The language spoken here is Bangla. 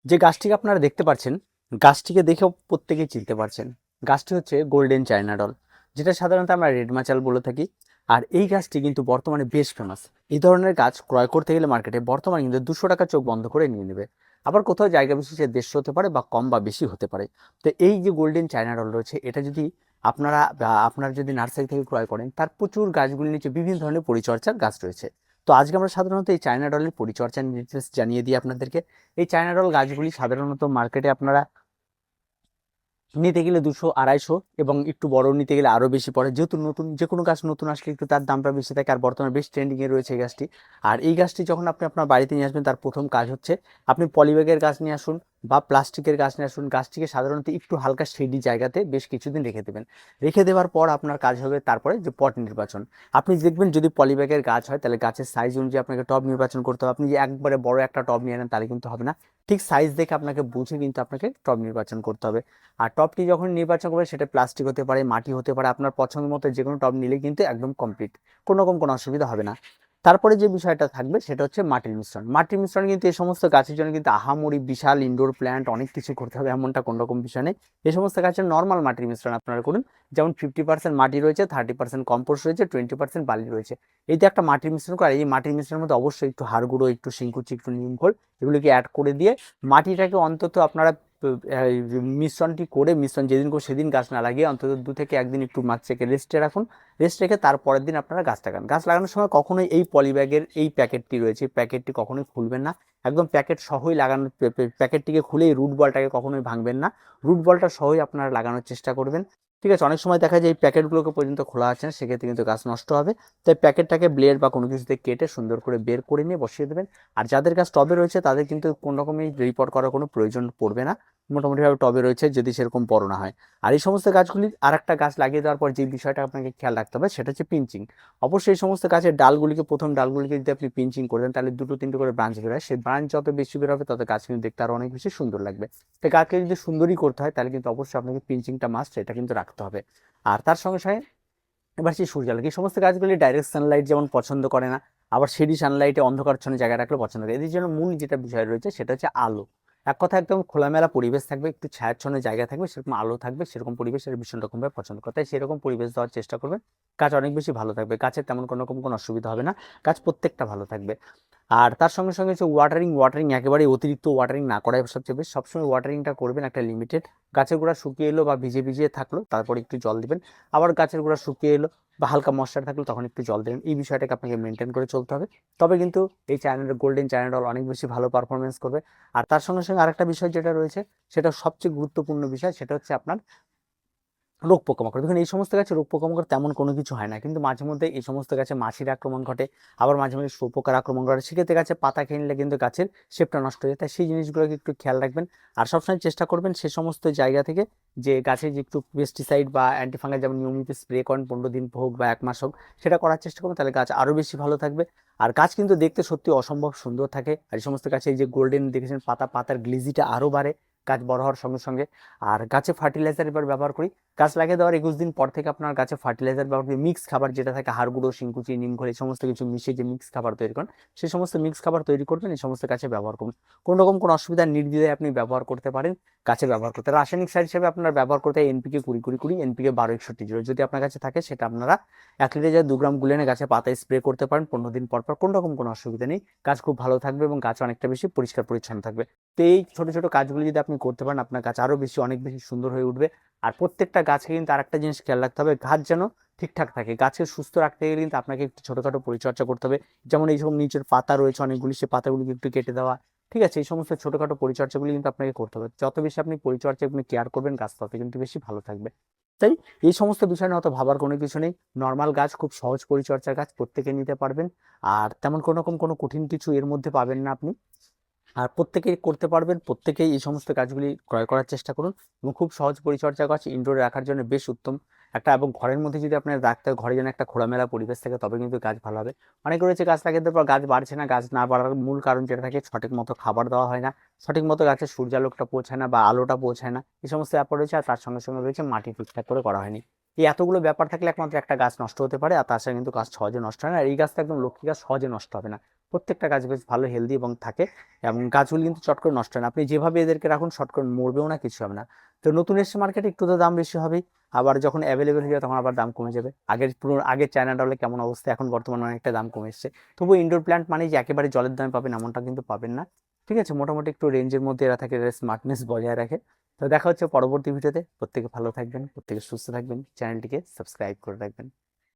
যে গাছটিকে আপনারা দেখতে পাচ্ছেন, গাছটিকে দেখেও প্রত্যেকেই চিনতে পারছেন। গাছটি হচ্ছে গোল্ডেন চায়না ডল, যেটা সাধারণত আমরা রেড মাচাল বলে থাকি। আর এই গাছটি কিন্তু বর্তমানে বেশ ফেমাস। এই ধরনের গাছ ক্রয় করতে গেলে মার্কেটে বর্তমানে কিন্তু 200 টাকা চোখ বন্ধ করে নিয়ে নেবে। আবার কোথাও জায়গা বিশেষে 150 হতে পারে বা কম বা বেশি হতে পারে। তো এই যে গোল্ডেন চায়না ডল রয়েছে, এটা যদি আপনারা যদি নার্সারি থেকে ক্রয় করেন, তার প্রচুর গাছগুলির নিচে বিভিন্ন ধরনের পরিচর্যার গাছ রয়েছে। তো আজকে আমরা সাধারণত এই চায়না ডলের পরিচর্যার ডিটেলস জানিয়ে দিই আপনাদেরকে। এই চায়না ডল গাছগুলি সাধারণত মার্কেটে আপনারা নিতে গেলে 200-250, এবং একটু বড় নিতে গেলে আরও বেশি পড়ে, যেহেতু নতুন যে কোনো গাছ নতুন আসলে একটু তার দামটা বেশি থাকে। আর বর্তমানে বেশ ট্রেন্ডিংয়ে রয়েছে এই গাছটি। আর এই গাছটি যখন আপনি আপনার বাড়িতে নিয়ে আসবেন, তার প্রথম কাজ হচ্ছে আপনি পলিব্যাগের গাছ নিয়ে আসুন বা প্লাস্টিকের গাছ নিয়ে আসুন। গাছটিকে সাধারণত একটু হালকা শেডি জায়গাতে বেশ কিছুদিন রেখে দেবেন। রেখে দেওয়ার পর আপনার কাজ হবে তারপরে যে পট নির্বাচন। আপনি দেখবেন যদি পলিব্যাগের গাছ হয়, তাহলে গাছের সাইজ অনুযায়ী আপনাকে টব নির্বাচন করতে হবে। আপনি যে একবারে বড় একটা টব নিয়ে নেন তাহলে কিন্তু হবে না। ঠিক সাইজ দেখে আপনাকে বুঝে কিন্তু আপনাকে টব নির্বাচন করতে হবে। আর টবটি যখন নির্বাচন করবে, সেটা প্লাস্টিক হতে পারে, মাটি হতে পারে, আপনার পছন্দ মতো যে কোনো টব নিলে কিন্তু একদম কমপ্লিট, কোনো রকম কোনো অসুবিধা হবে না। তারপরে যে বিষয়টা থাকবে সেটা হচ্ছে মাটির মিশ্রণ। মাটির মিশ্রণ কিন্তু এই সমস্ত গাছের জন্য কিন্তু আহামরি বিশাল ইনডোর প্ল্যান্ট অনেক কিছু করতে হবে এমনটা কোনো রকম বিষয় নেই। এই সমস্ত গাছের নর্মাল মাটির মিশ্রণ আপনারা করুন। যেমন 50% মাটি রয়েছে, 30% কম্পোস্ট রয়েছে, 20% বালি রয়েছে। এই যে একটা মাটির মিশ্রণ করে, এই মাটির মিশ্রণের মধ্যে অবশ্যই একটু হাড় গুঁড়ো, একটু শিংকুচি, একটু নিম খোল, এগুলোকে অ্যাড করে দিয়ে মাটিটাকে অন্তত আপনারা মিশ্রণটি করে, মিশ্রণ যেদিন করে সেদিন গাছ না লাগিয়ে অন্তত 2 থেকে 1 দিন একটু মাছটাকে রেস্টে রাখুন। রেস্ট রেখে তারপরের দিন আপনারা গাছ লাগান। গাছ লাগানোর সময় কখনোই এই পলিব্যাগের এই প্যাকেটটি রয়েছে, প্যাকেটটি কখনোই খুলবেন না। একদম প্যাকেট সহই লাগানোর, প্যাকেটটিকে খুলেই রুট বলটাকে কখনোই ভাঙবেন না। রুট বলটা সহই আপনারা লাগানোর চেষ্টা করবেন। ঠিক আছে, অনেক সময় দেখা যায় এই প্যাকেটগুলোকে পর্যন্ত খোলা আছে না, সেক্ষেত্রে কিন্তু গাছ নষ্ট হবে। তাই প্যাকেটটাকে ব্লেড বা কোনো কিছুতে কেটে সুন্দর করে বের করে নিয়ে বসিয়ে দেবেন। আর যাদের গাছ টবে রয়েছে তাদের কিন্তু কোনো রকমই রিপোর্ট করার কোনো প্রয়োজন পড়বে না। মোটামুটিভাবে টবে রয়েছে যদি সেরকম বড় না হয়। আর এই সমস্ত গাছগুলি আর একটা গাছ লাগিয়ে দেওয়ার পর যে বিষয়টা আপনাকে খেয়াল রাখতে হবে সেটা হচ্ছে পিঞ্চিং। অবশ্যই এই সমস্ত গাছের ডালগুলিকে, প্রথম ডালগুলিকে যদি আপনি পিঞ্চিং করে দেন, তাহলে 2-3টে করে ব্রাঞ্চ বেরোয়। সেই ব্রাঞ্চ যত বেশি বেরোবে তত গাছ কিন্তু দেখতে আরো অনেক বেশি সুন্দর লাগবে। তো গাছকে যদি সুন্দরই করতে হয় তাহলে কিন্তু অবশ্যই আপনাকে পিঞ্চিংটা মাস্ট, এটা কিন্তু রাখতে হবে। আর তার সঙ্গে সঙ্গে এবার সেই সূর্যালোক, এই সমস্ত গাছগুলি ডাইরেক্ট সানলাইট যেমন পছন্দ করে না, আবার শেডি সানলাইটে অন্ধকারচ্ছন্ন জায়গায় রাখলে পছন্দ করে। এদের জন্য মূল যেটা বিষয় রয়েছে সেটা হচ্ছে আলো। এক কথা একদম খোলামেলা পরিবেশ থাকবে, একটু ছায়াচ্ছন্ন জায়গা থাকবে, সেরকম আলো থাকবে, সেরকম পরিবেশের ভীষণ রকমভাবে পছন্দ করে। তাই সেরকম পরিবেশ দেওয়ার চেষ্টা করবেন। গাছ অনেক বেশি ভালো থাকবে, গাছের তেমন কোনো রকম কোনো অসুবিধা হবে না, গাছ প্রত্যেকটা ভালো থাকবে। আর তার সঙ্গে সঙ্গে হচ্ছে ওয়াটারিং। ওয়াটারিং একেবারেই অতিরিক্ত ওয়াটারিং না করাই সবচেয়ে বেশ। সবসময় ওয়াটারিংটা করবেন একটা লিমিটেড। গাছের গোড়া শুকিয়ে এলো বা ভিজে ভিজে থাকলো, তারপর একটু জল দিবেন। আবার গাছের গোড়া শুকিয়ে এলো বা হালকা ময়েশ্চার থাকলো, তখন একটু জল দেবেন। এই বিষয়টাকে আপনাকে মেনটেন করে চলতে হবে। তবে কিন্তু এই চায়নার গোল্ডেন চায়না ডল অনেক বেশি ভালো পারফরমেন্স করবে। আর তার সঙ্গে সঙ্গে আরেকটা বিষয় যেটা রয়েছে, সেটা সবচেয়ে গুরুত্বপূর্ণ বিষয়, সেটা হচ্ছে আপনার রোগ পোকামাকড়। দেখুন এই সমস্ত গাছে রোগ পোকামাকড় তেমন কোনো কিছু হয় না, কিন্তু মাঝে মধ্যে এই সমস্ত গাছে মাছির আক্রমণ ঘটে, আবার মাঝে মাঝে শুঁয়োপোকার আক্রমণ ঘটে। সেক্ষেত্রে গাছে পাতা খেয়ে নিলে কিন্তু গাছের শেপটা নষ্ট হয়ে যায়। তাই সেই জিনিসগুলোকে একটু খেয়াল রাখবেন। আর সবসময় চেষ্টা করবেন সে সমস্ত জায়গা থেকে যে গাছে যে একটু পেস্টিসাইড বা অ্যান্টিফাঙ্গাল যেমন নিয়মিত স্প্রে করেন, 15 দিন হোক বা 1 মাস হোক, সেটা করার চেষ্টা করবেন। তাহলে গাছ আরও বেশি ভালো থাকবে। আর গাছ কিন্তু দেখতে সত্যি অসম্ভব সুন্দর থাকে। আর এই সমস্ত গাছে এই যে গোল্ডেন দেখেছেন পাতার গ্লিজিটা আরও বাড়ে গাছ বড় হওয়ার সঙ্গে সঙ্গে। আর গাছে ফার্টিলাইজার এবার ব্যবহার করি। গাছ লাগিয়ে দেওয়ার 21 দিন পর থেকে আপনার গাছে ফার্টিলাইজার ব্যবহার করে, মিক্স খাবার যেটা থাকে হাড় গুঁড়ো, শিংকুচি, নিমখোল, এই সমস্ত কিছু মিশিয়ে যে মিক্স খাবার তৈরি করেন, সেই সমস্ত মিক্স খাবার তৈরি করবেন, এই সমস্ত গাছে ব্যবহার করুন। কোনো রকম কোনো অসুবিধা নির্দ্বিধায় আপনি ব্যবহার করতে পারেন। গাছে ব্যবহার করতে রাসায়নিক সার হিসেবে আপনার ব্যবহার করতে হয় এনপিকে 20-20-20, এনপিকে 12-61-0 যদি আপনার কাছে থাকে, সেটা আপনারা 1 লিটারে 2 গ্রাম গুলে এনে গাছে পাতায় স্প্রে করতে পারেন 15 দিন পর পর। কোনো রকম কোনো অসুবিধা নেই, গাছ খুব ভালো থাকবে এবং গাছ অনেকটা বেশি পরিষ্কার পরিচ্ছন্ন থাকবে। তো এই ছোট ছোট কাজগুলি যদি আপনি করতে পারেন, আপনার গাছ আরো বেশি, অনেক বেশি সুন্দর হয়ে উঠবে। আর প্রত্যেকটা গাছে কিন্তু আরেকটা জিনিস খেয়াল রাখতে হবে, গাছ যেন ঠিকঠাক থাকে। গাছকে সুস্থ রাখতে গেলে কিন্তু আপনাকে একটু ছোটখাটো পরিচর্যা করতে হবে। যেমন এই সব নিচের পাতা রয়েছে অনেকগুলি, সেই পাতাগুলিকে একটু কেটে দেওয়া। ঠিক আছে, এই সমস্ত ছোটখাটো পরিচর্যাগুলি কিন্তু আপনাকে করতে হবে। যত বেশি আপনি পরিচর্যা, আপনি কেয়ার করবেন, গাছ তত কিন্তু বেশি ভালো থাকবে। তাই এই সমস্ত বিষয় নিয়ে অত ভাবার কোনো কিছু নেই। নর্মাল গাছ, খুব সহজ পরিচর্যার গাছ, প্রত্যেকে নিতে পারবেন। আর তেমন কোনো রকম কোনো কঠিন কিছু এর মধ্যে পাবেন না আপনি। আর প্রত্যেকেই করতে পারবেন, প্রত্যেকেই এই সমস্ত গাছগুলি ক্রয় করার চেষ্টা করুন। এবং খুব সহজ পরিচর্যা গাছ, ইনডোরে রাখার জন্য বেশ উত্তম একটা। এবং ঘরের মধ্যে যদি আপনার রাখতে হয়, ঘরে যেন একটা খোলামেলা পরিবেশ থাকে, তবে কিন্তু গাছ ভালো হবে। অনেকে রয়েছে গাছ লাগিয়ে দেওয়ার পর গাছ বাড়ছে না। গাছ না বাড়ার মূল কারণ যেটা থাকে, সঠিক মতো খাবার দেওয়া হয় না, সঠিক মতো গাছের সূর্যালোকটা পৌঁছায় না বা আলোটা পৌঁছায় না, এই সমস্ত ব্যাপার রয়েছে। আর তার সঙ্গে সঙ্গে রয়েছে মাটি ঠিকঠাক করে করা হয়নি। এই এতগুলো ব্যাপার থাকলে একমাত্র একটা গাছ নষ্ট হতে পারে, আর তাছাড়া কিন্তু গাছ সহজে নষ্ট হয় না। আর এই গাছটা একদম লক্ষ্মী গাছ, সহজে নষ্ট হবে না। প্রত্যেকটা গাছ বেশ ভালো হেলদি এবং থাকে, এবং গাছগুলো কিন্তু চট করে নষ্ট হয় না। আপনি যেভাবে এদেরকে রাখুন শর্ট করে মরবেও না, কিছু হবে না। তো নতুন এসে মার্কেটে একটু তো দাম বেশি হবেই, আবার যখন অ্যাভেলেবেল হয়ে যাবে তখন আবার দাম কমে যাবে। আগের চায়না ডলে কেমন অবস্থা, এখন বর্তমানে অনেকটা দাম কমে এসছে। তবুও ইনডোর প্ল্যান্ট মানে যে একেবারে জলের দামে পাবেন এমনটা কিন্তু পাবেন না। ঠিক আছে, মোটামুটি একটু রেঞ্জের মধ্যে এরা থাকে, এরা স্মার্টনেস বজায় রাখে। তো দেখা হচ্ছে পরবর্তী ভিডিওতে। প্রত্যেকে ভালো থাকবেন, প্রত্যেকে সুস্থ থাকবেন, চ্যানেলটিকে সাবস্ক্রাইব করে রাখবেন।